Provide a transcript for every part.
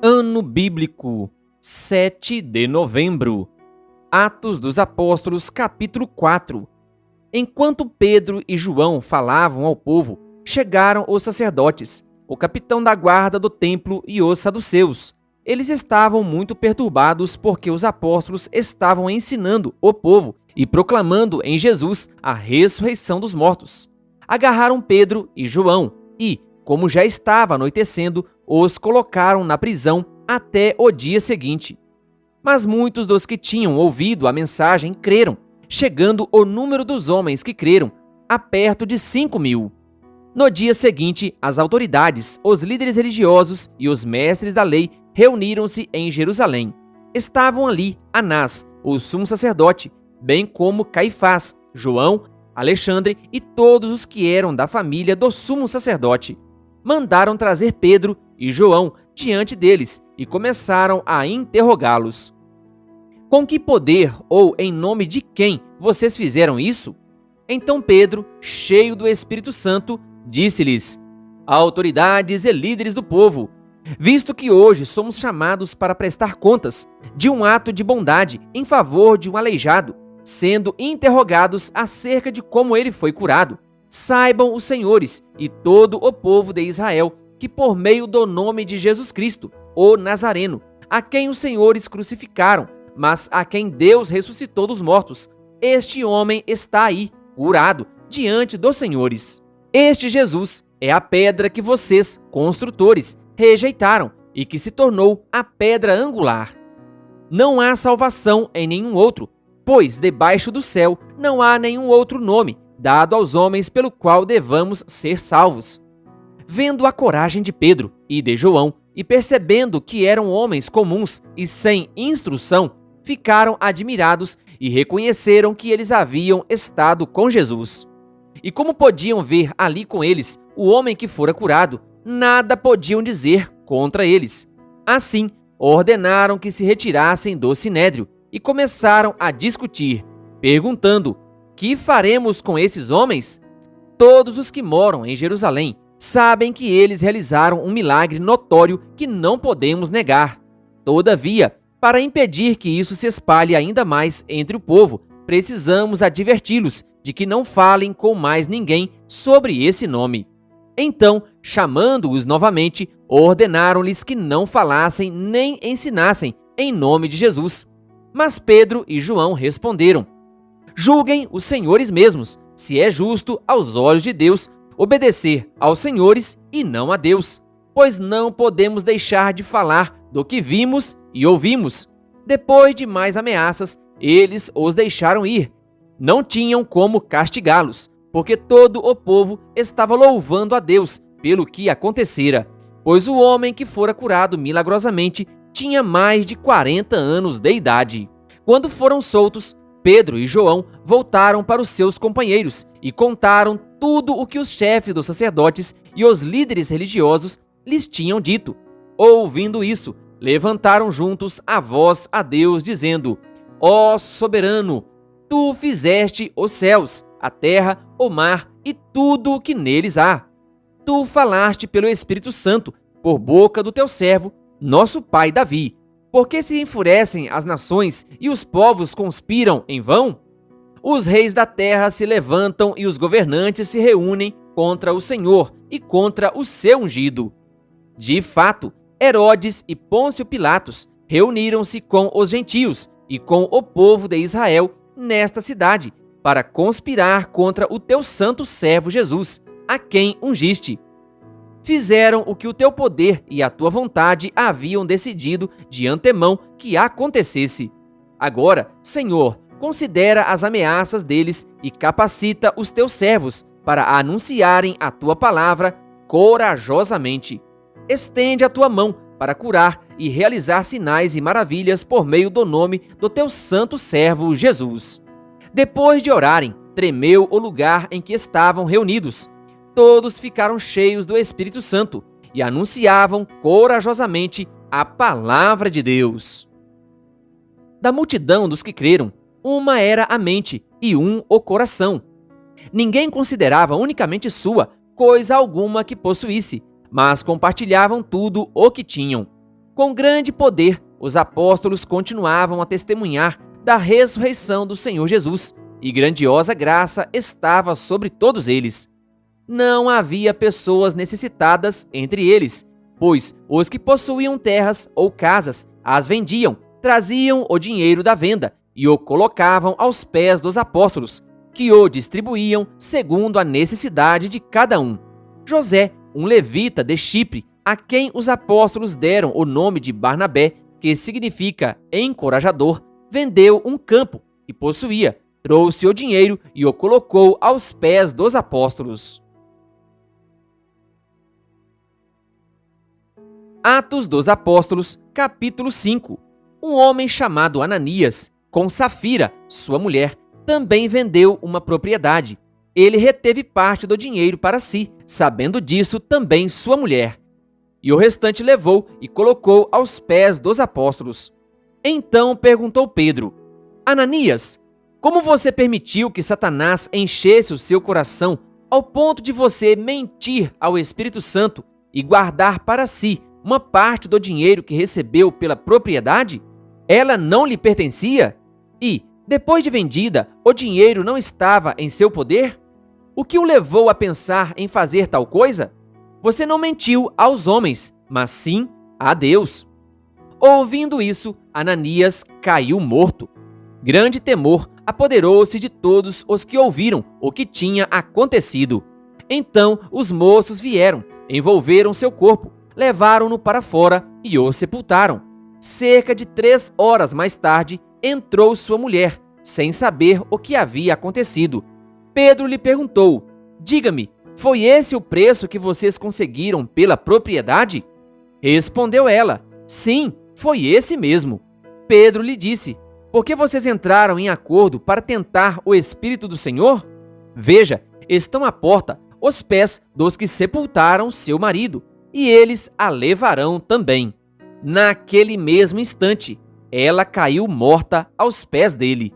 Ano Bíblico, 7 de novembro. Atos dos Apóstolos, capítulo 4. Enquanto Pedro e João falavam ao povo, chegaram os sacerdotes, o capitão da guarda do templo e os saduceus. Eles estavam muito perturbados porque os apóstolos estavam ensinando o povo e proclamando em Jesus a ressurreição dos mortos. Agarraram Pedro e João e, como já estava anoitecendo, os colocaram na prisão até o dia seguinte. Mas muitos dos que tinham ouvido a mensagem creram, chegando o número dos homens que creram a perto de 5.000. No dia seguinte, as autoridades, os líderes religiosos e os mestres da lei reuniram-se em Jerusalém. Estavam ali Anás, o sumo sacerdote, bem como Caifás, João, Alexandre e todos os que eram da família do sumo sacerdote. Mandaram trazer Pedro e João diante deles e começaram a interrogá-los. Com que poder ou em nome de quem vocês fizeram isso? Então Pedro, cheio do Espírito Santo, disse-lhes: autoridades e líderes do povo, visto que hoje somos chamados para prestar contas de um ato de bondade em favor de um aleijado, sendo interrogados acerca de como ele foi curado, saibam os senhores e todo o povo de Israel que por meio do nome de Jesus Cristo, o Nazareno, a quem os senhores crucificaram, mas a quem Deus ressuscitou dos mortos, este homem está aí, curado, diante dos senhores. Este Jesus é a pedra que vocês, construtores, rejeitaram e que se tornou a pedra angular. Não há salvação em nenhum outro, pois debaixo do céu não há nenhum outro nome dado aos homens pelo qual devamos ser salvos. Vendo a coragem de Pedro e de João e percebendo que eram homens comuns e sem instrução, ficaram admirados e reconheceram que eles haviam estado com Jesus. E como podiam ver ali com eles o homem que fora curado, nada podiam dizer contra eles. Assim, ordenaram que se retirassem do sinédrio e começaram a discutir, perguntando: que faremos com esses homens? Todos os que moram em Jerusalém sabem que eles realizaram um milagre notório que não podemos negar. Todavia, para impedir que isso se espalhe ainda mais entre o povo, precisamos adverti-los de que não falem com mais ninguém sobre esse nome. Então, chamando-os novamente, ordenaram-lhes que não falassem nem ensinassem em nome de Jesus. Mas Pedro e João responderam: julguem os senhores mesmos, se é justo aos olhos de Deus obedecer aos senhores e não a Deus, pois não podemos deixar de falar do que vimos e ouvimos. Depois de mais ameaças, eles os deixaram ir. Não tinham como castigá-los, porque todo o povo estava louvando a Deus pelo que acontecera, pois o homem que fora curado milagrosamente tinha mais de 40 anos de idade. Quando foram soltos, Pedro e João voltaram para os seus companheiros e contaram tudo o que os chefes dos sacerdotes e os líderes religiosos lhes tinham dito. Ouvindo isso, levantaram juntos a voz a Deus, dizendo: ó soberano, tu fizeste os céus, a terra, o mar e tudo o que neles há. Tu falaste pelo Espírito Santo, por boca do teu servo, nosso pai Davi. Por que se enfurecem as nações e os povos conspiram em vão? Os reis da terra se levantam e os governantes se reúnem contra o Senhor e contra o seu ungido. De fato, Herodes e Pôncio Pilatos reuniram-se com os gentios e com o povo de Israel nesta cidade para conspirar contra o teu santo servo Jesus, a quem ungiste. Fizeram o que o teu poder e a tua vontade haviam decidido de antemão que acontecesse. Agora, Senhor, considera as ameaças deles e capacita os teus servos para anunciarem a tua palavra corajosamente. Estende a tua mão para curar e realizar sinais e maravilhas por meio do nome do teu santo servo Jesus. Depois de orarem, tremeu o lugar em que estavam reunidos. Todos ficaram cheios do Espírito Santo e anunciavam corajosamente a palavra de Deus. Da multidão dos que creram, uma era a mente e um o coração. Ninguém considerava unicamente sua coisa alguma que possuísse, mas compartilhavam tudo o que tinham. Com grande poder, os apóstolos continuavam a testemunhar da ressurreição do Senhor Jesus, e grandiosa graça estava sobre todos eles. Não havia pessoas necessitadas entre eles, pois os que possuíam terras ou casas as vendiam, traziam o dinheiro da venda e o colocavam aos pés dos apóstolos, que o distribuíam segundo a necessidade de cada um. José, um levita de Chipre, a quem os apóstolos deram o nome de Barnabé, que significa encorajador, vendeu um campo que possuía, trouxe o dinheiro e o colocou aos pés dos apóstolos. Atos dos Apóstolos, capítulo 5. Um homem chamado Ananias, com Safira, sua mulher, também vendeu uma propriedade. Ele reteve parte do dinheiro para si, sabendo disso também sua mulher. E o restante levou e colocou aos pés dos apóstolos. Então perguntou Pedro: Ananias, como você permitiu que Satanás enchesse o seu coração ao ponto de você mentir ao Espírito Santo e guardar para si uma parte do dinheiro que recebeu pela propriedade? Ela não lhe pertencia? E, depois de vendida, o dinheiro não estava em seu poder? O que o levou a pensar em fazer tal coisa? Você não mentiu aos homens, mas sim a Deus. Ouvindo isso, Ananias caiu morto. Grande temor apoderou-se de todos os que ouviram o que tinha acontecido. Então os moços vieram, envolveram seu corpo, levaram-no para fora e o sepultaram. Cerca de 3 horas mais tarde, entrou sua mulher, sem saber o que havia acontecido. Pedro lhe perguntou: Diga-me, foi esse o preço que vocês conseguiram pela propriedade? Respondeu ela: Sim, foi esse mesmo. Pedro lhe disse: Por que vocês entraram em acordo para tentar o Espírito do Senhor? Veja, estão à porta os pés dos que sepultaram seu marido, e eles a levarão também. Naquele mesmo instante, ela caiu morta aos pés dele.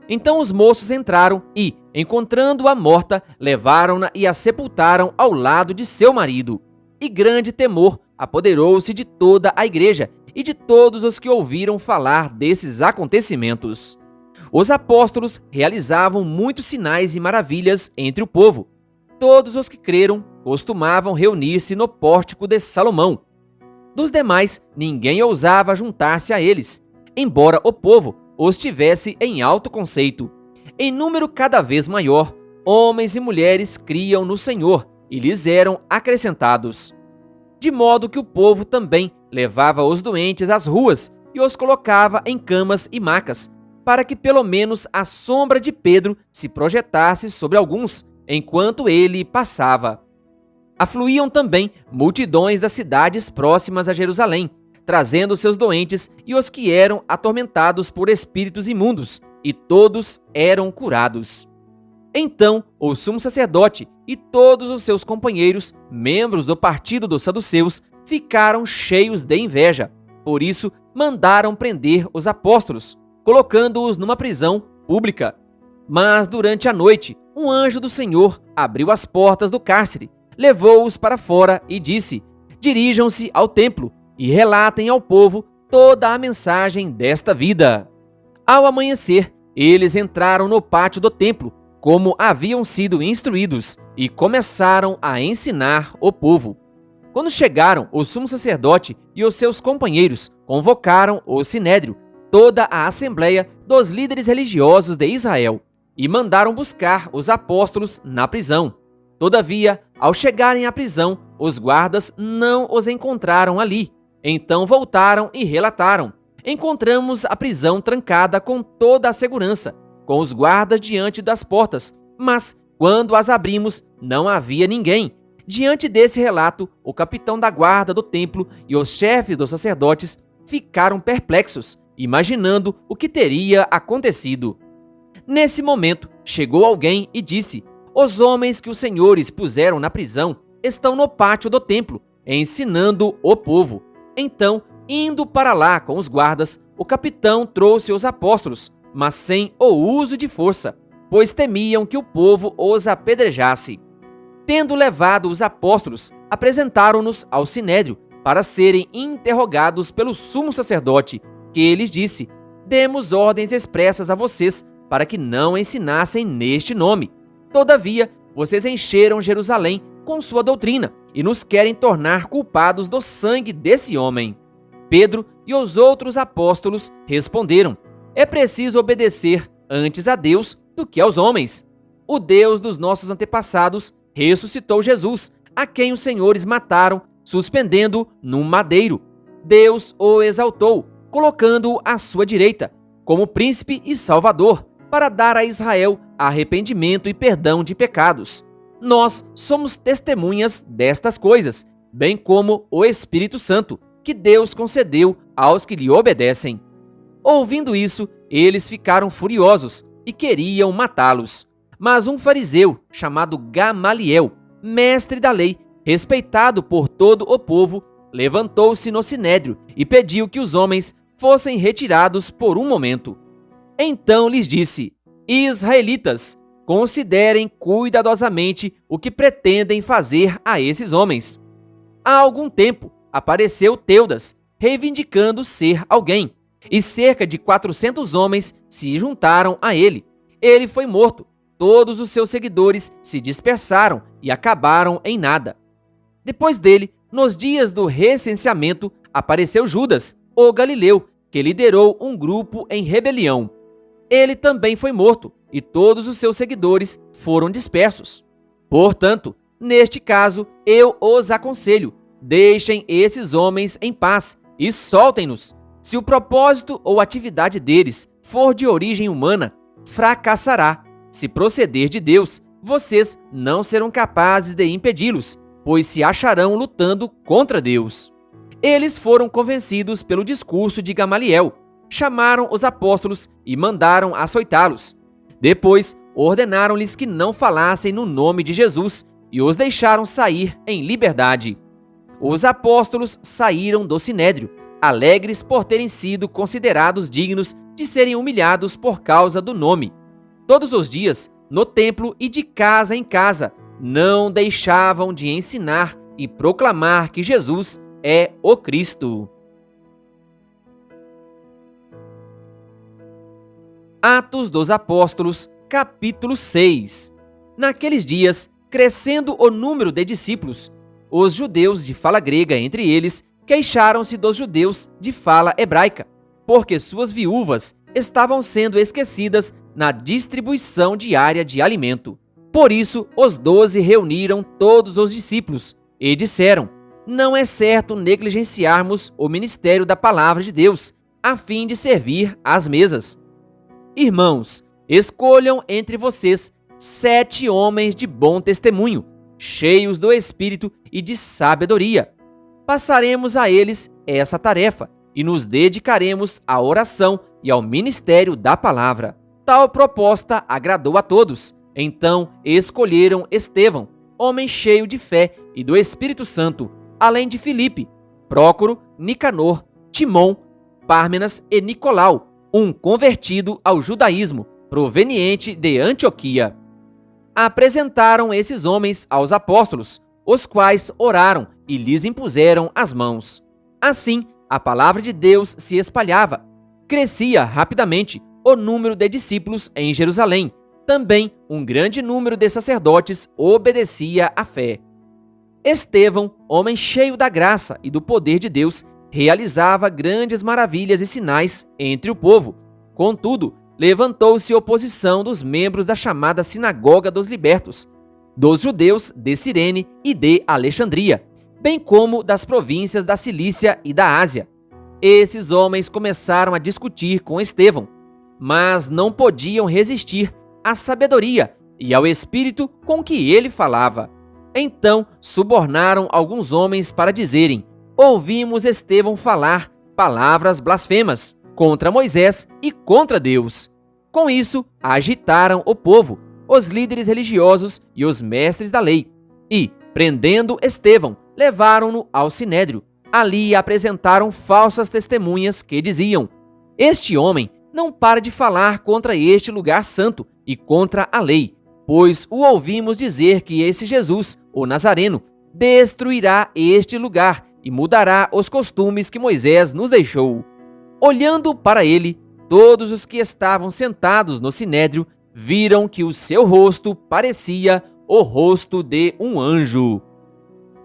Então os moços entraram e, encontrando-a morta, levaram-na e a sepultaram ao lado de seu marido. E grande temor apoderou-se de toda a igreja e de todos os que ouviram falar desses acontecimentos. Os apóstolos realizavam muitos sinais e maravilhas entre o povo. Todos os que creram costumavam reunir-se no pórtico de Salomão. Dos demais, ninguém ousava juntar-se a eles, embora o povo os tivesse em alto conceito. Em número cada vez maior, homens e mulheres criam no Senhor e lhes eram acrescentados. De modo que o povo também levava os doentes às ruas e os colocava em camas e macas, para que pelo menos a sombra de Pedro se projetasse sobre alguns, enquanto ele passava. Afluíam também multidões das cidades próximas a Jerusalém, trazendo seus doentes e os que eram atormentados por espíritos imundos, e todos eram curados. Então o sumo sacerdote e todos os seus companheiros, membros do partido dos saduceus, ficaram cheios de inveja. Por isso mandaram prender os apóstolos, colocando-os numa prisão pública. Mas durante a noite, um anjo do Senhor abriu as portas do cárcere, levou-os para fora e disse: Dirijam-se ao templo e relatem ao povo toda a mensagem desta vida. Ao amanhecer, eles entraram no pátio do templo, como haviam sido instruídos, e começaram a ensinar o povo. Quando chegaram, o sumo sacerdote e os seus companheiros convocaram o sinédrio, toda a assembleia dos líderes religiosos de Israel, e mandaram buscar os apóstolos na prisão. Todavia, ao chegarem à prisão, os guardas não os encontraram ali. Então voltaram e relataram: Encontramos a prisão trancada com toda a segurança, com os guardas diante das portas, mas quando as abrimos, não havia ninguém. Diante desse relato, o capitão da guarda do templo e os chefes dos sacerdotes ficaram perplexos, imaginando o que teria acontecido. Nesse momento, chegou alguém e disse: Os homens que os senhores puseram na prisão estão no pátio do templo, ensinando o povo. Então, indo para lá com os guardas, o capitão trouxe os apóstolos, mas sem o uso de força, pois temiam que o povo os apedrejasse. Tendo levado os apóstolos, apresentaram-nos ao sinédrio, para serem interrogados pelo sumo sacerdote, que lhes disse: demos ordens expressas a vocês para que não ensinassem neste nome. Todavia, vocês encheram Jerusalém com sua doutrina e nos querem tornar culpados do sangue desse homem. Pedro e os outros apóstolos responderam: é preciso obedecer antes a Deus do que aos homens. O Deus dos nossos antepassados ressuscitou Jesus, a quem os senhores mataram, suspendendo-o num madeiro. Deus o exaltou, colocando-o à sua direita, como príncipe e salvador, para dar a Israel arrependimento e perdão de pecados. Nós somos testemunhas destas coisas, bem como o Espírito Santo, que Deus concedeu aos que lhe obedecem. Ouvindo isso, eles ficaram furiosos e queriam matá-los. Mas um fariseu, chamado Gamaliel, mestre da lei, respeitado por todo o povo, levantou-se no sinédrio e pediu que os homens fossem retirados por um momento. Então lhes disse: israelitas, considerem cuidadosamente o que pretendem fazer a esses homens. Há algum tempo apareceu Teudas, reivindicando ser alguém, e cerca de 400 homens se juntaram a ele. Ele foi morto. Todos os seus seguidores se dispersaram e acabaram em nada. Depois dele, nos dias do recenseamento, apareceu Judas, o Galileu, que liderou um grupo em rebelião. Ele também foi morto, e todos os seus seguidores foram dispersos. Portanto, neste caso, eu os aconselho: deixem esses homens em paz e soltem-nos. Se o propósito ou atividade deles for de origem humana, fracassará. Se proceder de Deus, vocês não serão capazes de impedi-los, pois se acharão lutando contra Deus. Eles foram convencidos pelo discurso de Gamaliel, chamaram os apóstolos e mandaram açoitá-los. Depois, ordenaram-lhes que não falassem no nome de Jesus e os deixaram sair em liberdade. Os apóstolos saíram do sinédrio, alegres por terem sido considerados dignos de serem humilhados por causa do nome. Todos os dias, no templo e de casa em casa, não deixavam de ensinar e proclamar que Jesus é o Cristo. Atos dos Apóstolos, capítulo 6. Naqueles dias, crescendo o número de discípulos, os judeus de fala grega entre eles queixaram-se dos judeus de fala hebraica, porque suas viúvas estavam sendo esquecidas na distribuição diária de alimento. Por isso, os 12 reuniram todos os discípulos e disseram: não é certo negligenciarmos o ministério da palavra de Deus, a fim de servir às mesas. Irmãos, escolham entre vocês 7 homens de bom testemunho, cheios do Espírito e de sabedoria. Passaremos a eles essa tarefa e nos dedicaremos à oração e ao ministério da palavra. Tal proposta agradou a todos. Então escolheram Estevão, homem cheio de fé e do Espírito Santo, além de Filipe, Prócoro, Nicanor, Timon, Pármenas e Nicolau, um convertido ao judaísmo, proveniente de Antioquia. Apresentaram esses homens aos apóstolos, os quais oraram e lhes impuseram as mãos. Assim, a palavra de Deus se espalhava. Crescia rapidamente o número de discípulos em Jerusalém. Também um grande número de sacerdotes obedecia à fé. Estevão, homem cheio da graça e do poder de Deus, realizava grandes maravilhas e sinais entre o povo. Contudo, levantou-se oposição dos membros da chamada Sinagoga dos Libertos, dos judeus de Cirene e de Alexandria, bem como das províncias da Cilícia e da Ásia. Esses homens começaram a discutir com Estevão, mas não podiam resistir à sabedoria e ao espírito com que ele falava. Então subornaram alguns homens para dizerem: ouvimos Estevão falar palavras blasfemas contra Moisés e contra Deus. Com isso, agitaram o povo, os líderes religiosos e os mestres da lei, e, prendendo Estevão, levaram-no ao sinédrio. Ali apresentaram falsas testemunhas que diziam: este homem não para de falar contra este lugar santo e contra a lei, pois o ouvimos dizer que esse Jesus, o Nazareno, destruirá este lugar e mudará os costumes que Moisés nos deixou. Olhando para ele, todos os que estavam sentados no sinédrio viram que o seu rosto parecia o rosto de um anjo.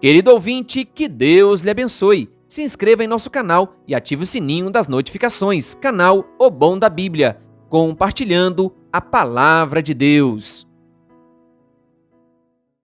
Querido ouvinte, que Deus lhe abençoe. Se inscreva em nosso canal e ative o sininho das notificações. Canal O Bom da Bíblia, compartilhando a Palavra de Deus.